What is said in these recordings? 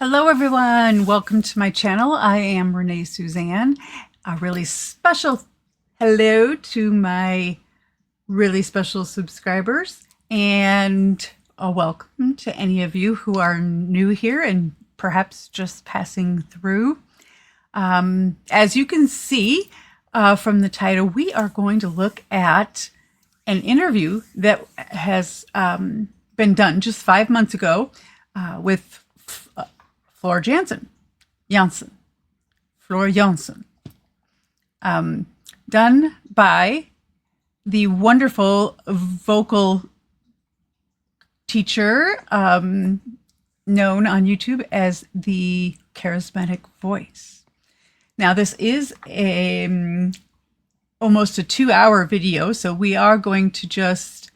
Hello, everyone. Welcome to my channel. I am Renée-Suzanne. A really special hello to my really special subscribers, and a welcome to any of you who are new here and perhaps just passing through. As you can see from the title, we are going to look at an interview that has been done just 5 months ago with Floor Jansen, Floor Jansen, done by the wonderful vocal teacher known on YouTube as the Charismatic Voice. Now, this is almost a 2-hour video, so we are going to just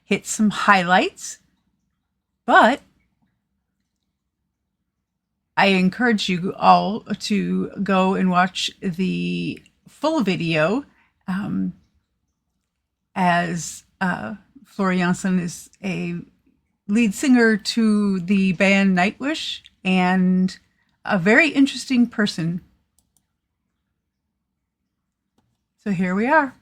hit some highlights, but I encourage you all to go and watch the full video, as Floor Jansen is a lead singer to the band Nightwish and a very interesting person. So here we are.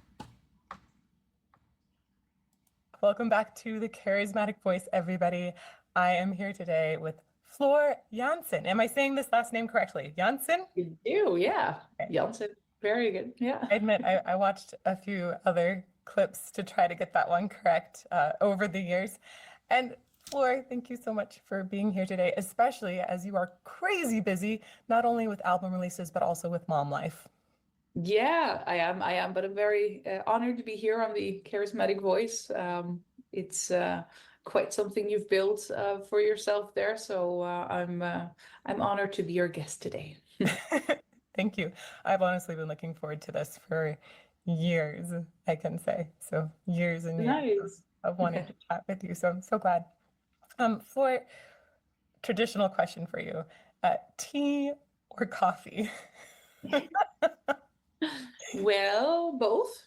Welcome back to the Charismatic Voice, everybody. I am here today with Floor Jansen. Am I saying this last name correctly? Jansen? You do, yeah. Okay. Jansen, very good, yeah. I admit I watched a few other clips to try to get that one correct over the years. And Floor, thank you so much for being here today, especially as you are crazy busy, not only with album releases, but also with mom life. Yeah, I am, but I'm very honored to be here on the Charismatic Voice. It's quite something you've built for yourself there, so I'm honored to be your guest today. Thank you. I've honestly been looking forward to this for years, I can say. So years and years Nice. of wanting to chat with you. So I'm so glad. Floor, traditional question for you, tea or coffee? Well, both,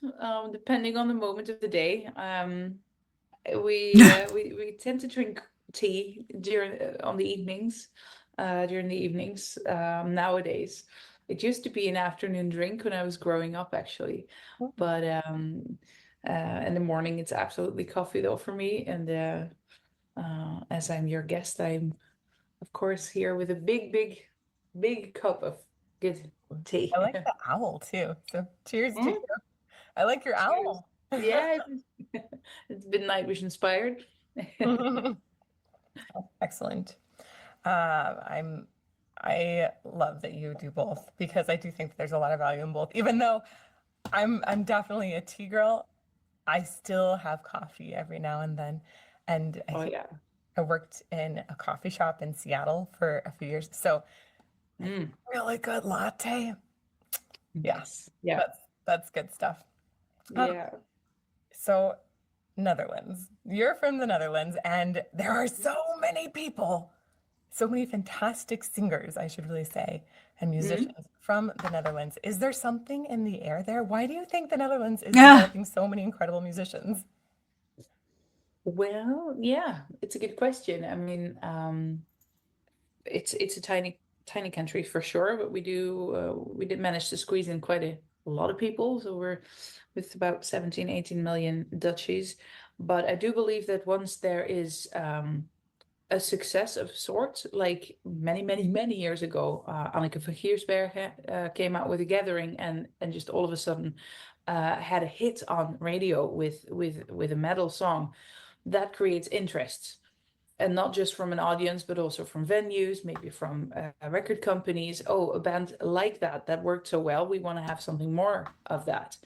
depending on the moment of the day. We tend to drink tea on the evenings, during the evenings nowadays. It used to be an afternoon drink when I was growing up, actually, but in the morning it's absolutely coffee though for me. And as I'm your guest, I'm of course here with a big cup of good tea. I like the owl too. So cheers to you. I like your owl. Yeah, it's been Nightwish inspired. Excellent. I love that you do both, because I do think there's a lot of value in both. Even though I'm definitely a tea girl, I still have coffee every now and then. And Oh yeah. I worked in a coffee shop in Seattle for a few years. So really good latte. Yes. Yeah. That's good stuff. Yeah. So Netherlands, you're from the Netherlands, and there are so many people, so many fantastic singers, I should really say, and musicians from the Netherlands. Is there something in the air there? Why do you think the Netherlands is developing so many incredible musicians? Well, yeah, it's a good question. I mean, it's a tiny country for sure, but we did manage to squeeze in quite a lot of people. So we're with about 17, 18 million Dutchies. But I do believe that once there is a success of sorts, like many years ago, Anneke van Giersbergen came out with a gathering and just all of a sudden had a hit on radio with a metal song. That creates interest, and not just from an audience, but also from venues, maybe from record companies. Oh, a band like that worked so well, we want to have something more of that.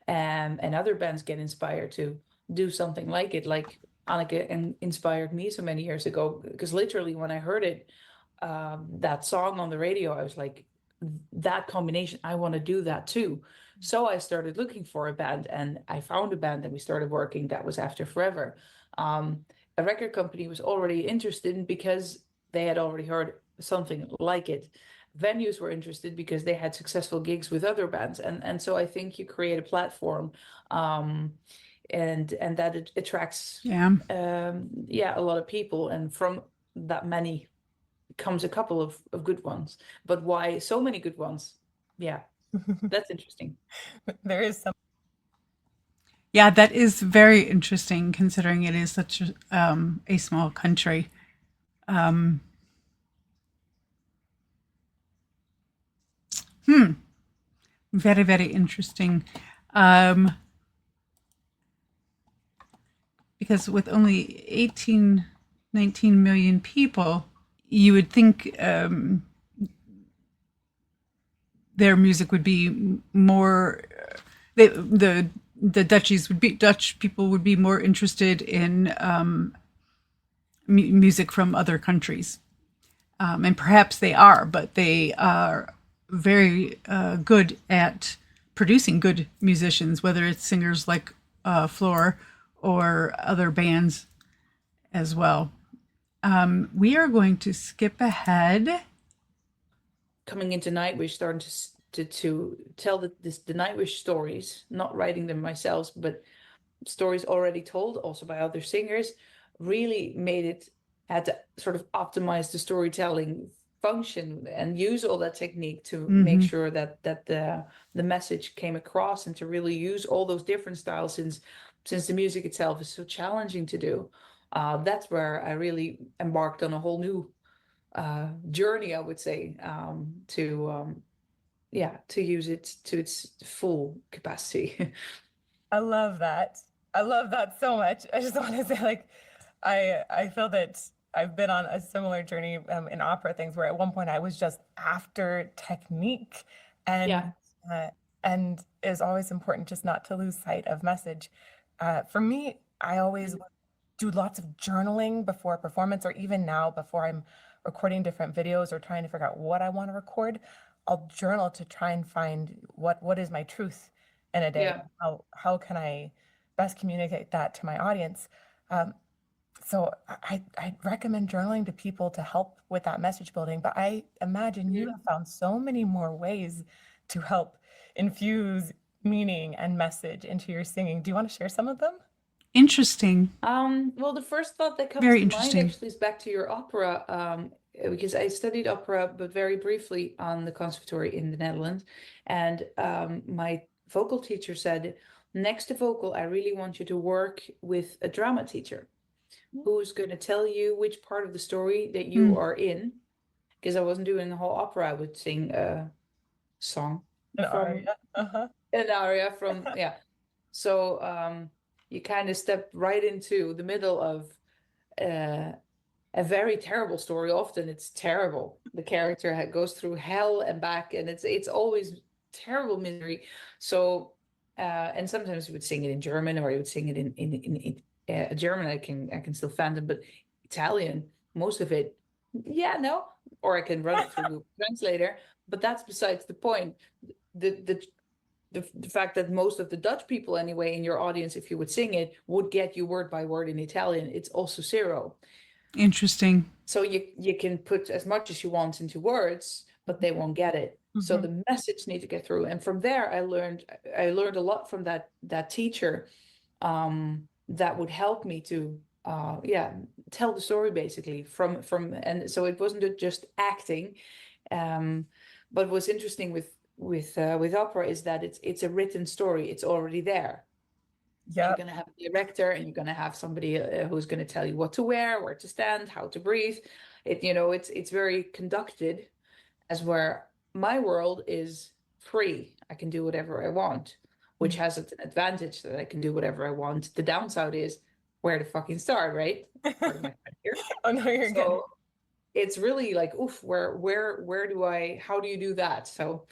And other bands get inspired to do something like it, like Anneke inspired me so many years ago, because literally when I heard it, that song on the radio, I was like, that combination, I want to do that too. So I started looking for a band, and I found a band, and we started working. That was After Forever. A record company was already interested because they had already heard something like it. Venues were interested because they had successful gigs with other bands, and so I think you create a platform, and that it attracts a lot of people, and from that many comes a couple of good ones. But why so many good ones? Yeah, that's interesting. There is some. Yeah, that is very interesting considering it is such a small country. Very, very interesting. Because with only 18, 19 million people, you would think their music would be more. The Dutch people would be more interested in music from other countries, and perhaps they are, but they are very good at producing good musicians, whether it's singers like Floor or other bands as well. We are going to skip ahead. Coming into Nightwish, starting to tell the Nightwish stories, not writing them myself, but stories already told also by other singers, really had to sort of optimize the storytelling function and use all that technique to make sure that the message came across, and to really use all those different styles, since the music itself is so challenging to do. That's where I really embarked on a whole new journey, I would say, to use it to its full capacity. I love that. I love that so much. I just want to say, like, I feel that I've been on a similar journey in opera things, where at one point I was just after technique, and Yeah. and it's always important just not to lose sight of message. For me, I always do lots of journaling before a performance, or even now before I'm recording different videos or trying to figure out what I want to record. I'll journal to try and find what is my truth in a day. Yeah. How can I best communicate that to my audience? So I recommend journaling to people to help with that message building. But I imagine you have found so many more ways to help infuse meaning and message into your singing. Do you want to share some of them? Interesting. Well, the first thought that comes Very to mind interesting. actually is back to your opera, because I studied opera, but very briefly on the conservatory in the Netherlands. And my vocal teacher said, next to vocal, I really want you to work with a drama teacher who's going to tell you which part of the story that you are in. Because I wasn't doing the whole opera, I would sing a song An from aria. Uh-huh. an aria from, yeah. So you kind of step right into the middle of a very terrible story. Often it's terrible. The character goes through hell and back, and it's always terrible misery. So and sometimes you would sing it in German, or you would sing it in German. I can still fathom, but Italian, most of it, yeah, no. Or I can run it through Google Translator. But that's besides the point. The fact that most of the Dutch people anyway in your audience, if you would sing it, would get you word by word in Italian. It's also zero. Interesting. So you can put as much as you want into words, but they won't get it. So the message needs to get through. And from there, I learned a lot from that teacher, that would help me to tell the story basically from and so it wasn't just acting. But what's interesting with opera is that it's a written story. It's already there. Yeah. You're going to have a director, and you're going to have somebody who's going to tell you what to wear, where to stand, how to breathe. It's very conducted, as where my world is free. I can do whatever I want, which has an advantage that I can do whatever I want. The downside is where to fucking start, right? Oh no, you're good. It's really like, oof, where do how do you do that? So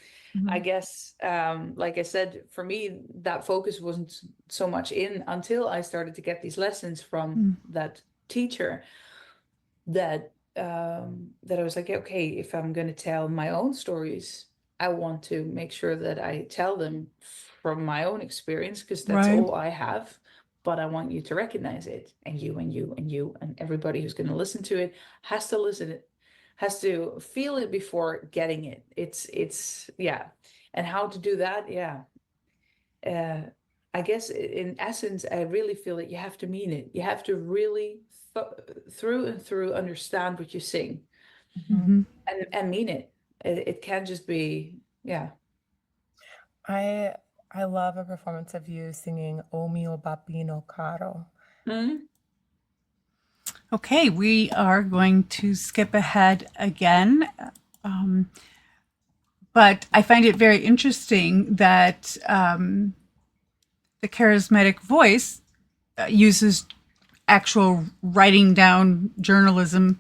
I guess, like I said, for me, that focus wasn't so much in until I started to get these lessons from that teacher, that I was like, okay, if I'm going to tell my own stories, I want to make sure that I tell them from my own experience, because that's Right. all I have. But I want you to recognize it, and you and you and you and everybody who's going to listen to it has to listen, has to feel it before getting it. It's yeah. And how to do that, yeah. I guess in essence, I really feel that you have to mean it. You have to really through and through understand what you sing. Mhm. and mean it. It can't just be, yeah. I I love a performance of you singing O mio bambino caro. Mhm. Okay, we are going to skip ahead again. Um, but I find it very interesting that the charismatic voice uses actual writing down journalism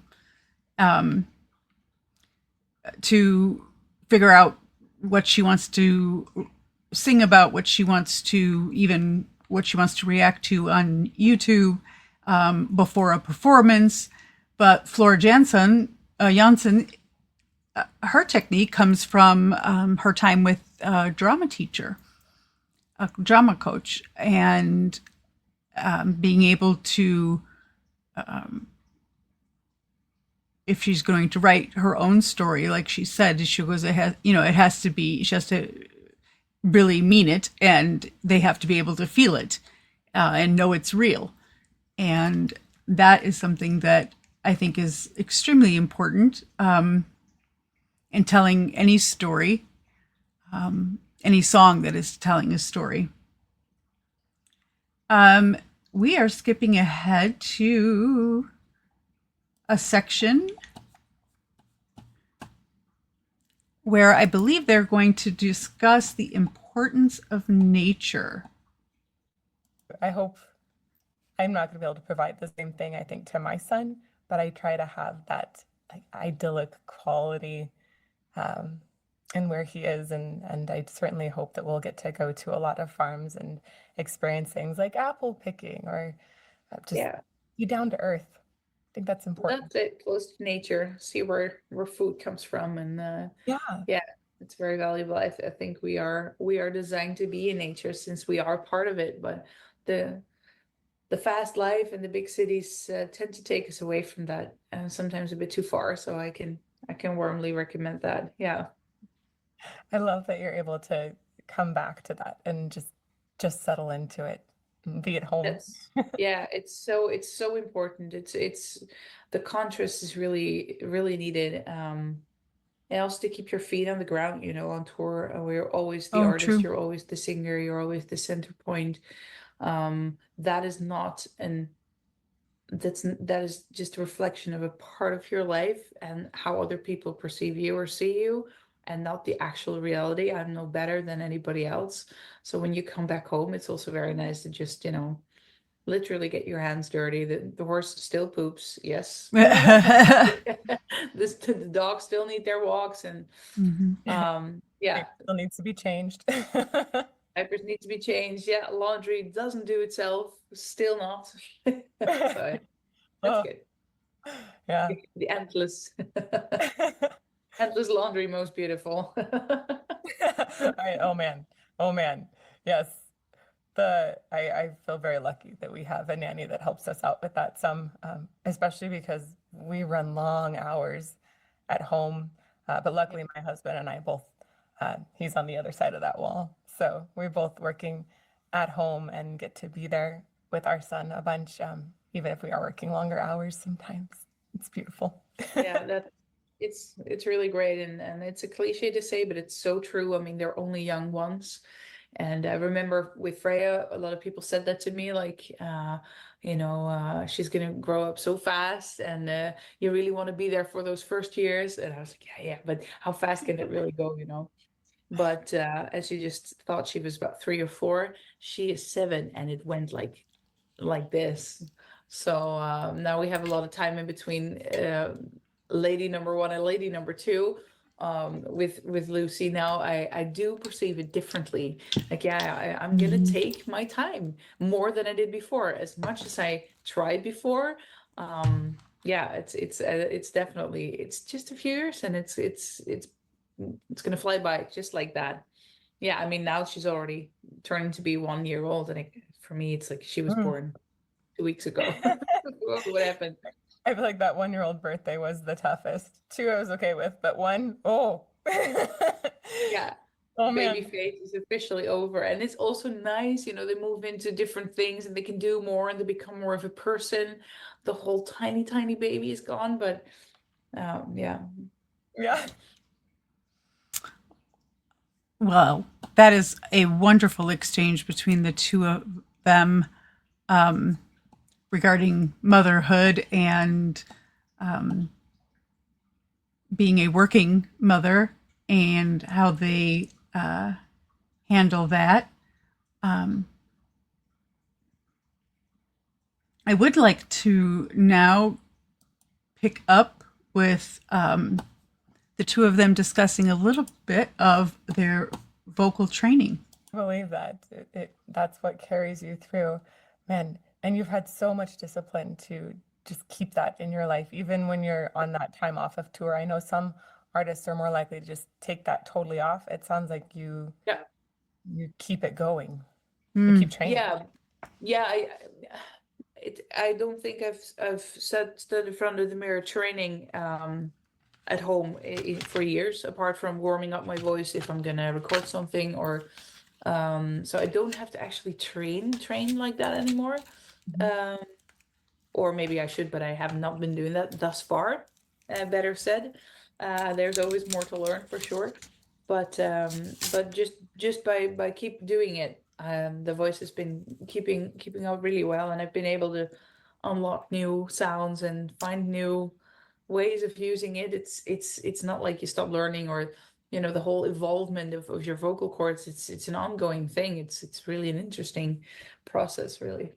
to figure out what she wants to sing about, what she wants to react to on YouTube before a performance. But Flora Jansen, her technique comes from her time with a drama teacher, a drama coach, and being able to, if she's going to write her own story, like she said, she goes, it has to be, she has to really mean it, and they have to be able to feel it and know it's real. And that is something that I think is extremely important in telling any story, any song that is telling a story. We are skipping ahead to a section where I believe they're going to discuss the importance of nature. I hope I'm not going to be able to provide the same thing, I think, to my son, but I try to have that like idyllic quality and where he is, and I certainly hope that we'll get to go to a lot of farms and experience things like apple picking or just Yeah, be down to earth. I think that's important. that's it. Close to nature, see where food comes from, and Yeah, yeah, it's very valuable. I think we are designed to be in nature since we are part of it, but the fast life and the big cities tend to take us away from that, and sometimes a bit too far. So I can warmly recommend that. Yeah. I love that you're able to come back to that and just settle into it and be at home. Yeah, it's so important. It's the contrast is really needed. And also to keep your feet on the ground, on tour, where you're always the Oh, artist, true. you're always the singer, you're always the center point. That is not an that is just a reflection of a part of your life and how other people perceive you or see you, and not the actual reality. I'm no better than anybody else. So when you come back home, it's also very nice to just, literally get your hands dirty. The horse still poops, yes. The dogs still need their walks, and Mhm. yeah, It still needs to be changed. diapers need to be changed. Yeah, laundry doesn't do itself, still not. So that's Oh, good. yeah. The endless laundry, most beautiful. All right. Oh man. Oh man. Yes. I feel very lucky that we have a nanny that helps us out with that some, especially because we run long hours at home. But luckily, my husband and I both, he's on the other side of that wall. So we're both working at home and get to be there with our son a bunch, even if we are working longer hours sometimes. It's beautiful. Yeah, it's really great, and it's a cliche to say, but it's so true. I mean, they're only young ones. And I remember with Freya, a lot of people said that to me, like, she's gonna grow up so fast, and you really want to be there for those first years. And I was like, yeah, but how fast can it really go? But as you just thought she was about 3 or 4, she is 7, and it went like this. So now we have a lot of time in between lady number 1 and lady number 2. With Lucy now, I do perceive it differently. Like, yeah, I'm gonna take my time more than I did before. As much as I tried before, yeah, it's definitely, it's just a few years, and it's gonna fly by just like that. Yeah, I mean, now she's already turning to be 1 year old, and for me, it's like she was Mm. born 2 weeks ago. What happened? I feel like that 1-year-old birthday was the toughest. 2 I was okay with, but 1, oh. Yeah, Oh baby man. phase is officially over, and it's also nice, they move into different things, and they can do more, and they become more of a person. The whole tiny baby is gone, but Yeah. Yeah. Well, that is a wonderful exchange between the two of them regarding motherhood and being a working mother and how they handle that. I would like to now pick up with the two of them discussing a little bit of their vocal training. I believe that. That's what carries you through, man. And you've had so much discipline to just keep that in your life, even when you're on that time off of tour. I know some artists are more likely to just take that totally off. It sounds like you Yeah. keep it going. You keep training. Yeah. I don't think I've stood in front of the mirror training at home for years, apart from warming up my voice if I'm gonna record something, or so I don't have to actually train like that anymore. Or maybe I should, but I have not been doing that thus far. Better said. There's always more to learn for sure, but just by keep doing it, the voice has been keeping up really well, and I've been able to unlock new sounds and find new ways of using it. It's not like you stop learning, or the whole evolvement of your vocal cords. It's an ongoing thing. It's really an interesting process, really.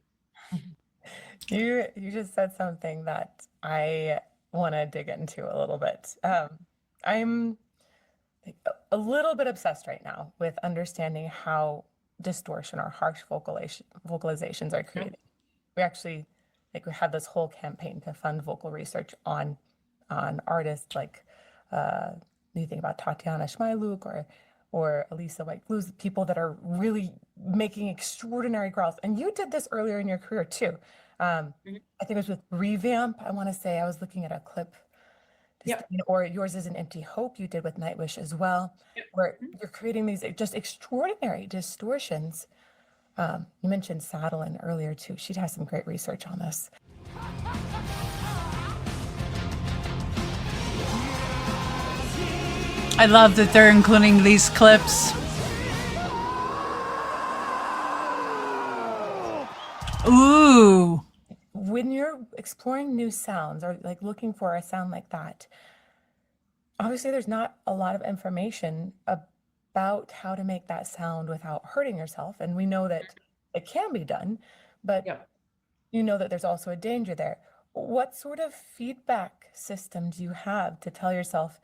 You just said something that I want to dig into a little bit. I'm a little bit obsessed right now with understanding how distortion or harsh vocalizations are created. We actually we had this whole campaign to fund vocal research on artists like you think about Tatiana Shmailuk or Elisa White Blues, people that are really making extraordinary growth. And you did this earlier in your career too. I think it was with Revamp. I want to say I was looking at a clip. Or Yours is an Empty Hope you did with Nightwish as well, where you're creating these just extraordinary distortions. You mentioned Sadolin earlier too. She has some great research on this. I love that they're including these clips. Ooh. When you're exploring new sounds or looking for a sound like that, obviously there's not a lot of information about how to make that sound without hurting yourself. And we know that it can be done, but you know that there's also a danger there. What sort of feedback system do you have to tell yourself,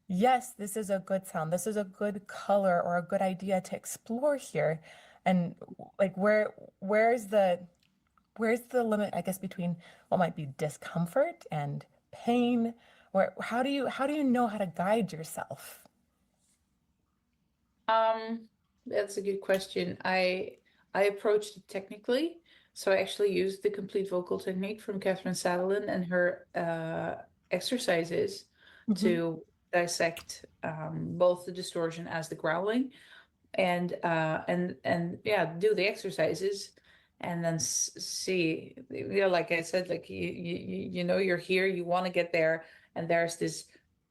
yes, this is a good sound, this is a good color or a good idea to explore here? And where's the limit, I guess, between what might be discomfort and pain? Or how do you know how to guide yourself? That's a good question. I approached it technically. So I actually used the complete vocal technique from Catherine Sadolin and her exercises to dissect both the distortion as the growling, and do the exercises, and then see, like I said, like you're here, you want to get there, and there's this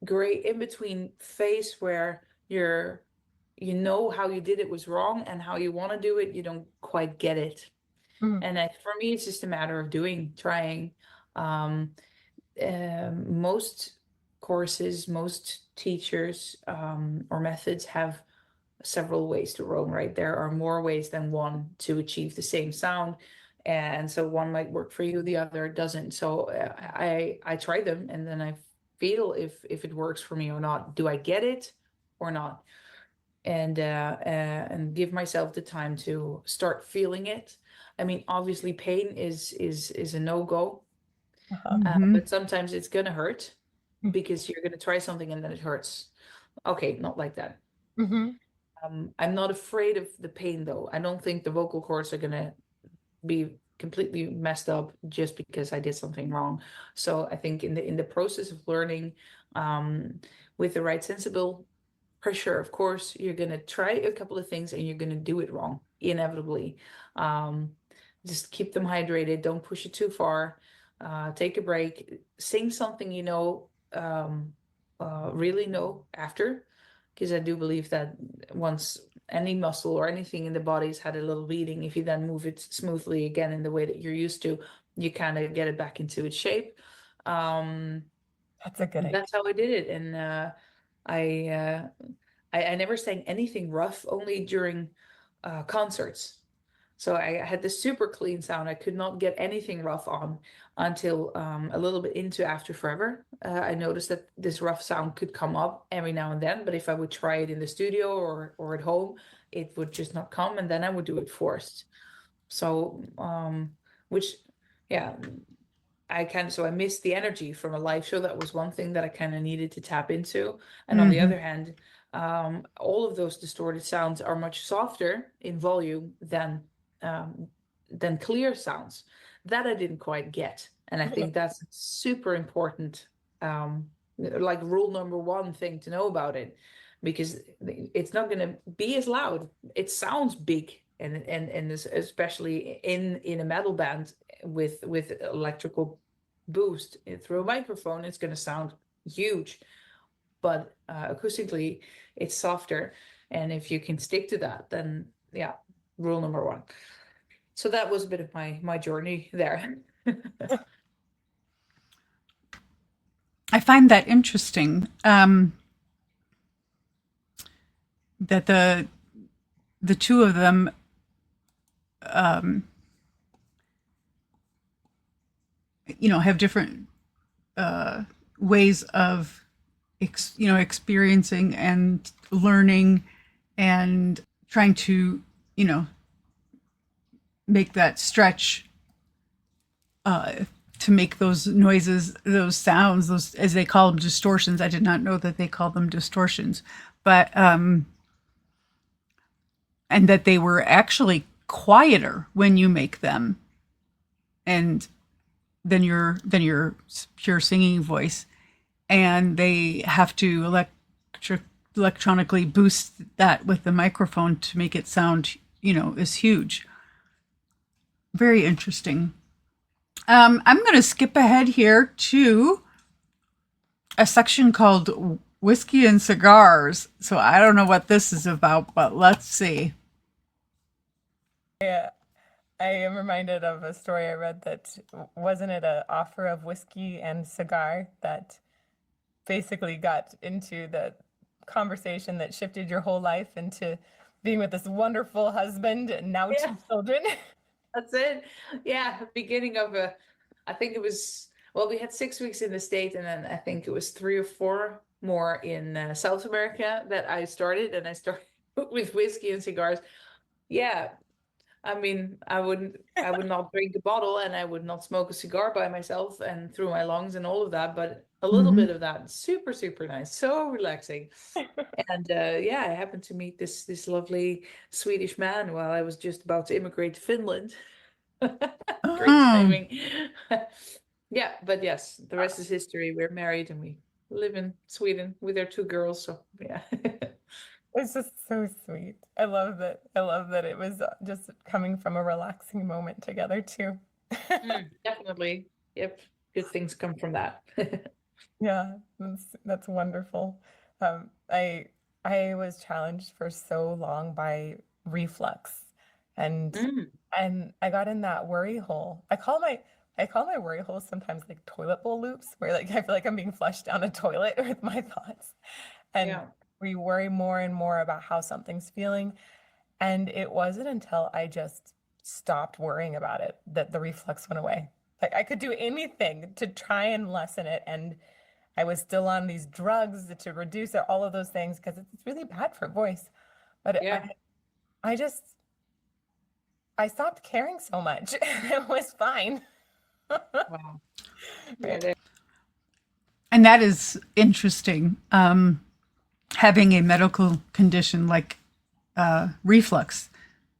gray in between phase where how you did it was wrong, and how you want to do it, you don't quite get it. And for me, it's just a matter of trying. Most courses, most teachers or methods have several ways to roam, right? There are more ways than one to achieve the same sound. And so one might work for you, the other doesn't. So I try them, and then I feel if it works for me or not. Do I get it or not? And give myself the time to start feeling it. I mean, obviously pain is a no-go, but sometimes it's gonna hurt because you're gonna try something and then it hurts. Okay, not like that. I'm not afraid of the pain though. I don't think the vocal cords are gonna be completely messed up just because I did something wrong. So I think in the process of learning, with the right sensible pressure, of course, you're gonna try a couple of things and you're gonna do it wrong, inevitably. Just keep them hydrated, don't push it too far, take a break, sing something really know after, because I do believe that once any muscle or anything in the body's had a little reading, if you then move it smoothly again in the way that you're used to, you kind of get it back into its shape. That's a good idea. That's how I did it. And I never sang anything rough, only during concerts. So I had this super clean sound. I could not get anything rough on until a little bit into After Forever. I noticed that this rough sound could come up every now and then, but if I would try it in the studio or at home, it would just not come, and then I would do it forced. So, which, yeah, I missed the energy from a live show. That was one thing that I kind of needed to tap into. And on the other hand, all of those distorted sounds are much softer in volume than clear sounds. That I didn't quite get. And I think that's super important, like rule number one thing to know about it, because it's not going to be as loud. It sounds big, and especially in a metal band with electrical boost through a microphone, it's going to sound huge. But acoustically, it's softer. And if you can stick to that, then yeah, rule number one. So that was a bit of my journey there. I find that interesting, that the two of them have different ways of experiencing and learning and trying to make that stretch to make those noises, those sounds, those, as they call them, distortions. I did not know that they call them distortions, but and that they were actually quieter when you make them, and than your pure singing voice, and they have to electronically boost that with the microphone to make it sound is huge. Very interesting. I'm going to skip ahead here to a section called Whiskey and Cigars. So I don't know what this is about, but let's see. Yeah, I am reminded of a story I read that, wasn't it an offer of whiskey and cigar that basically got into the conversation that shifted your whole life into being with this wonderful husband and now Yeah. 2 children? That's it. Yeah, beginning of I think it was, well, we had 6 weeks in the States, and then I think it was 3 or 4 more in South America that I started, and I started with whiskey and cigars. Yeah, I mean, I would not drink a bottle, and I would not smoke a cigar by myself and through my lungs and all of that, but a little bit of that, super, super nice, so relaxing. And yeah, I happened to meet this lovely Swedish man while I was just about to immigrate to Finland. Great timing. Yeah, but yes, the rest is history. We're married and we live in Sweden with our 2 girls. So yeah. It's just so sweet. I love that. I love that it was just coming from a relaxing moment together too. Definitely. Yep. Good things come from that. Yeah, that's wonderful. I was challenged for so long by reflux, and I got in that worry hole. I call my worry holes sometimes like toilet bowl loops, where like I feel like I'm being flushed down a toilet with my thoughts, and Yeah. we worry more and more about how something's feeling. And it wasn't until I just stopped worrying about it that the reflux went away. Like I could do anything to try and lessen it, and I was still on these drugs to reduce it, all of those things, because it's really bad for voice. But Yeah. I stopped caring so much. It was fine. Wow. Yeah, And that is interesting. Having a medical condition like reflux,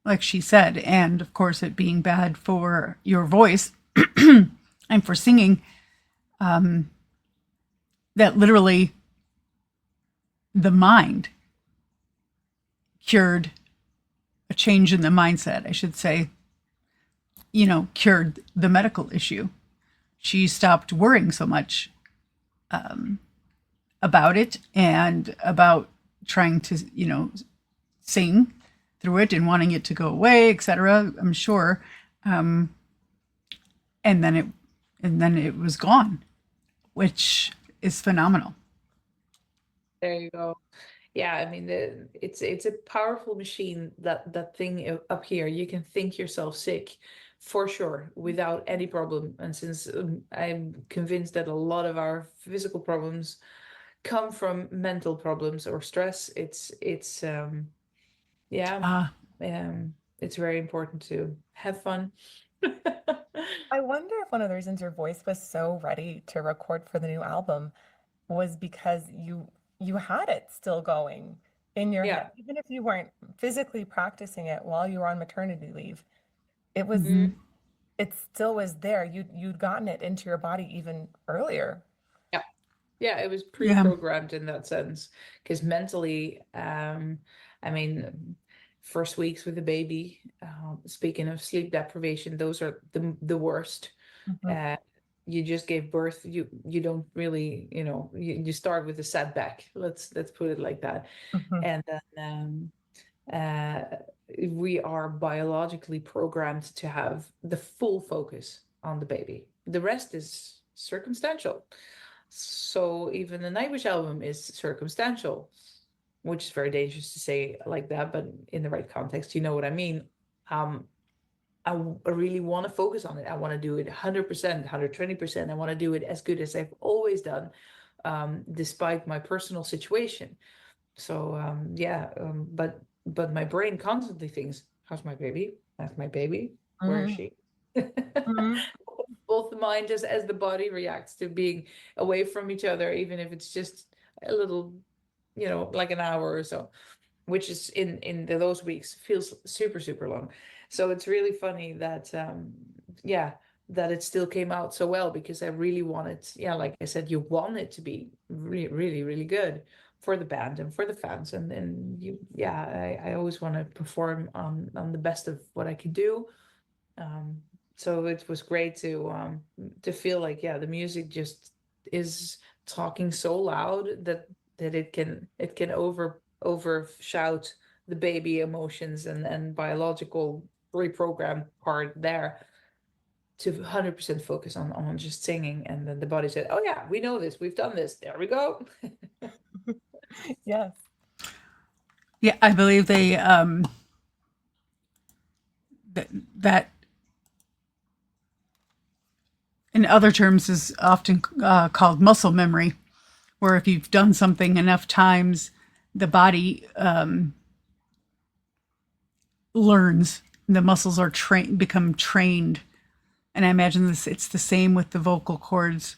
like she said, and of course it being bad for your voice and for singing, that literally the mind cured a change in the mindset, I should say, cured the medical issue. She stopped worrying so much about it and about trying to, sing through it and wanting it to go away, etc. I'm sure. And then it was gone, which is phenomenal. There you go. Yeah, I mean, it's a powerful machine, that thing up here. You can think yourself sick for sure without any problem. And since I'm convinced that a lot of our physical problems come from mental problems or stress, yeah, it's very important to have fun. I wonder if one of the reasons your voice was so ready to record for the new album was because you had it still going in your Yeah. head, even if you weren't physically practicing it while you were on maternity leave. It was Mhm. it still was there. You'd gotten it into your body even earlier. Yeah. Yeah, it was Yeah. pre-programmed in that sense. Because mentally, I mean, first weeks with the baby, speaking of sleep deprivation, those are the worst. Mhm, Uh, you just gave birth. You don't really, you start with a setback. Let's put it like that. mhm, And then we are biologically programmed to have the full focus on the baby. The rest is circumstantial. So even the Nightwish album is circumstantial, which is very dangerous to say like that, but in the right context, you know what I mean. Um, I really want to focus on it. I want to do it 100%, 120%. I want to do it as good as I've always done, despite my personal situation. So but my brain constantly thinks, "How's my baby? That's my baby. Where is mhm, she?" mhm. Both the mind as the body reacts to being away from each other, even if it's just a little, like an hour or so, which is in those weeks feels super super long. So it's really funny that yeah, that it still came out so well, because I really wanted, yeah, like I said, you want it to be really really really good for the band and for the fans, and you, yeah, I always want to perform on the best of what I can do. um so it was great to feel like, yeah, the music just is talking so loud that it can overshout the baby emotions and biological reprogrammed part there, to 100% focus on just singing. And then the body said, oh yeah, we know this, we've done this, there we go. Yes. Yeah, I believe they that in other terms is often called muscle memory, where if you've done something enough times, the body learns. The muscles are become trained, and I imagine it's the same with the vocal cords.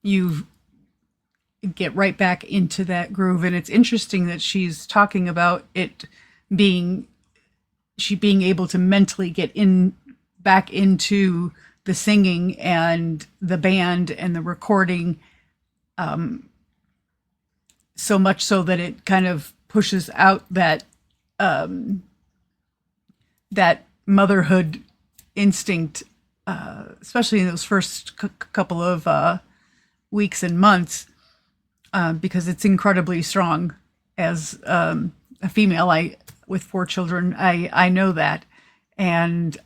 You get right back into that groove, and it's interesting that she's talking about it being she being able to mentally get in back into the singing and the band and the recording, so much so that it kind of pushes out that motherhood instinct, especially in those first couple of weeks and months, because it's incredibly strong. As a female, I with 4 children, I know that, and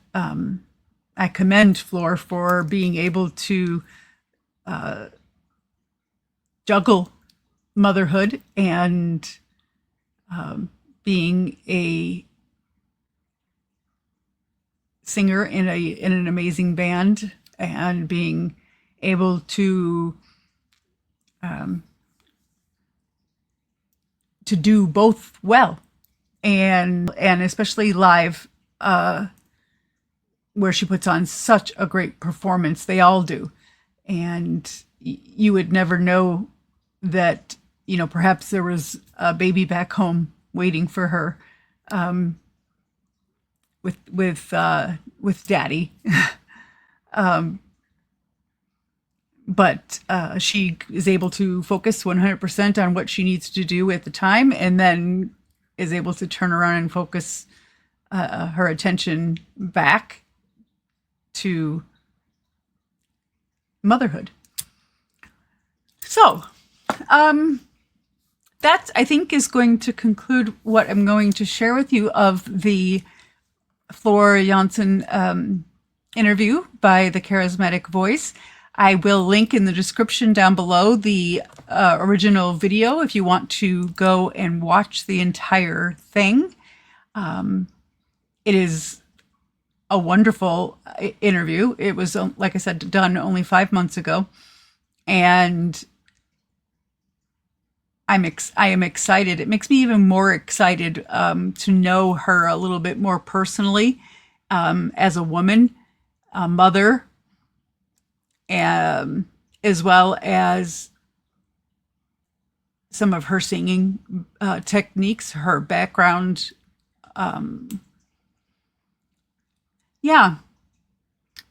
I commend Floor for being able to juggle motherhood and being a singer in an amazing band, and being able to do both well, and especially live, where she puts on such a great performance. They all do, and you would never know that, perhaps there was a baby back home waiting for her, with daddy. But she is able to focus 100% on what she needs to do at the time, and then is able to turn around and focus her attention back to motherhood. So, that I think is going to conclude what I'm going to share with you of the Floor Jansen interview by the Charismatic Voice. I will link in the description down below the original video if you want to go and watch the entire thing. It is a wonderful interview. It was, like I said, done only 5 months ago. And I am excited. It makes me even more excited to know her a little bit more personally as a woman, a mother, as well as some of her singing techniques, her background. Yeah,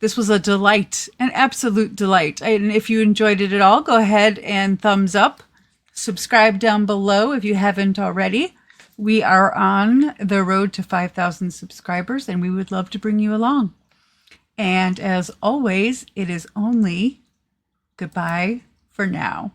this was a delight, an absolute delight. And if you enjoyed it at all, go ahead and thumbs up. Subscribe down below if you haven't already. We are on the road to 5,000 subscribers, and we would love to bring you along. And as always, it is only goodbye for now.